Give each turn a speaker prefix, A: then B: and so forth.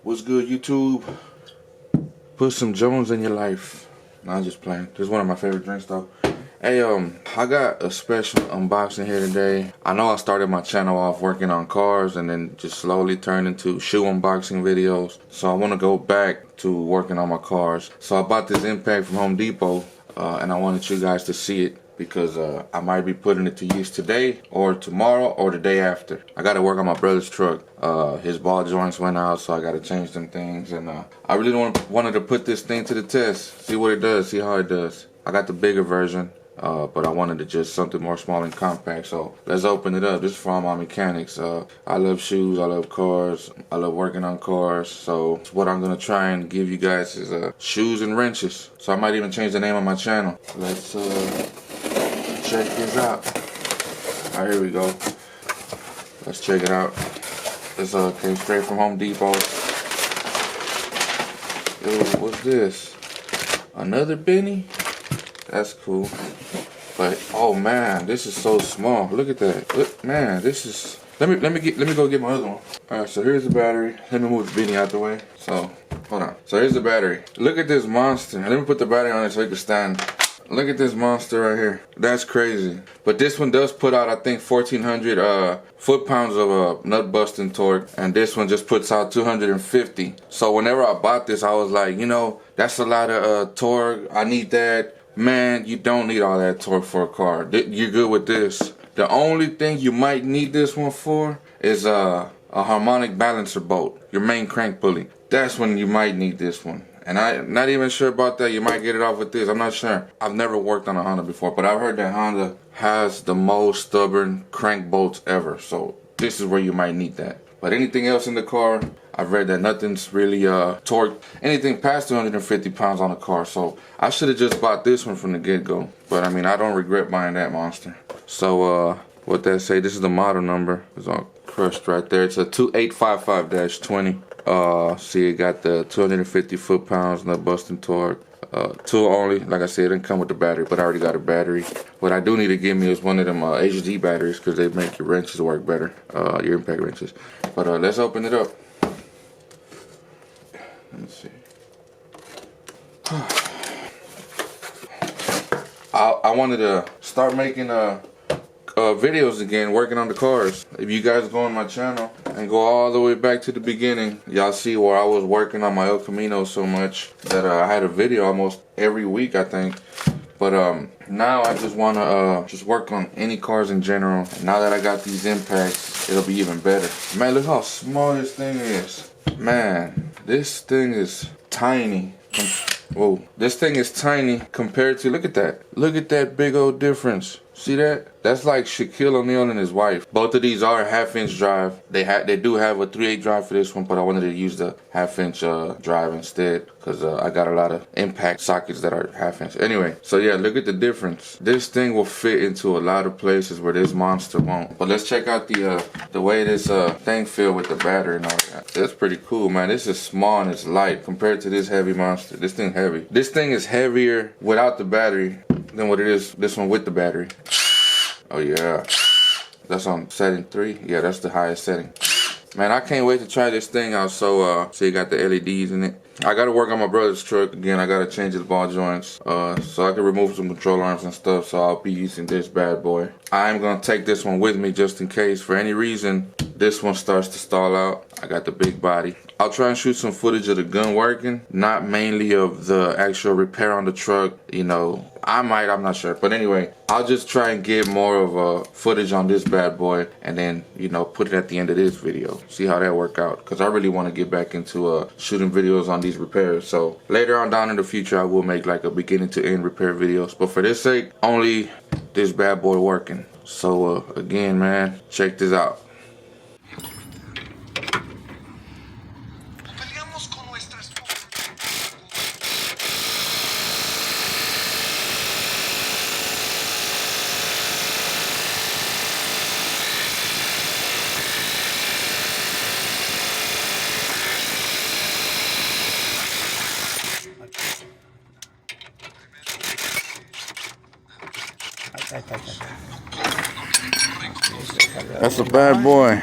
A: What's good, YouTube? Put some Jones in your life. Nah, I'm just playing. This is one of my favorite drinks, though. Hey, I got a special unboxing here today. I know I started my channel off working on cars and then just slowly turned into shoe unboxing videos. So I want to go back to working on my cars. So I bought this impact from Home Depot, and I wanted you guys to see it because I might be putting it to use today or tomorrow or the day after. I got to work on my brother's truck. His ball joints went out, so I got to change them things. And I really wanted to put this thing to the test, see what it does, see how it does. I got the bigger version. But I wanted to just something more small and compact, so let's open it up. This is for all my mechanics. I love shoes, I love cars, I love working on cars, so what I'm gonna try and give you guys is shoes and wrenches. So I might even change the name of my channel. Let's check this out. Alright, here we go. Let's check it out. This came straight from Home Depot. Yo, what's this? Another Benny? That's cool. But oh man, this is so small. Look at that. Look, man, this is. Let me go get my other one. All right, so here's the battery. Let me move the beanie out the way. So hold on. So here's the battery. Look at this monster. Let me put the battery on it so it can stand. Look at this monster right here. That's crazy. But this one does put out, I think, 1,400 foot-pounds of nut busting torque, and this one just puts out 250. So whenever I bought this, I was like, you know, that's a lot of torque. I need that. Man, you don't need all that torque for a car. You're good with this. The only thing you might need this one for is a harmonic balancer bolt, your main crank pulley. That's when you might need this one. And I'm not even sure about that. You might get it off with this. I'm not sure. I've never worked on a Honda before, but I've heard that Honda has the most stubborn crank bolts ever. So this is where you might need that. But anything else in the car, I've read that nothing's really torqued anything past 250 pounds on the car. So I should have just bought this one from the get-go. But I mean, I don't regret buying that monster. So what that say, this is the model number. It's all crushed right there. It's a 2855-20. See, it got the 250 foot-pounds, nut busting torque. Tool only, like I said, it didn't come with the battery, but I already got a battery. What I do need to give me is one of them HD batteries because they make your wrenches work better, your impact wrenches. But let's open it up. Let me see. I wanted to start making videos again, working on the cars. If you guys go on my channel and go all the way back to the beginning, y'all see where I was working on my El Camino so much that I had a video almost every week, I think. But now I just want to just work on any cars in general. And now that I got these impacts, it'll be even better. Man, look how small this thing is. Man, this thing is tiny. Whoa, this thing is tiny compared to, look at that big old difference. See that? That's like Shaquille O'Neal and his wife. Both of these are half-inch drive. They do have a 3/8 drive for this one, but I wanted to use the half-inch drive instead because I got a lot of impact sockets that are half-inch. Anyway, so yeah, look at the difference. This thing will fit into a lot of places where this monster won't. But let's check out the way this thing feels with the battery and all that. That's pretty cool, man. This is small and it's light compared to this heavy monster. This thing heavy. This thing is heavier without the battery than what it is this one with the battery. Oh yeah, that's on setting 3. Yeah, that's the highest setting. Man, I can't wait to try this thing out. So see, you got the LEDs in it. I gotta work on my brother's truck again. I gotta change his ball joints so I can remove some control arms and stuff. So I'll be using this bad boy. I am gonna take this one with me just in case for any reason this one starts to stall out. I got the big body. I'll try and shoot some footage of the gun working, not mainly of the actual repair on the truck. You know, I'm not sure. But anyway, I'll just try and get more of footage on this bad boy and then, you know, put it at the end of this video. See how that work out. Because I really want to get back into shooting videos on these repairs. So later on down in the future, I will make like a beginning to end repair videos. But for this sake, only this bad boy working. So again, man, check this out. That's a bad boy.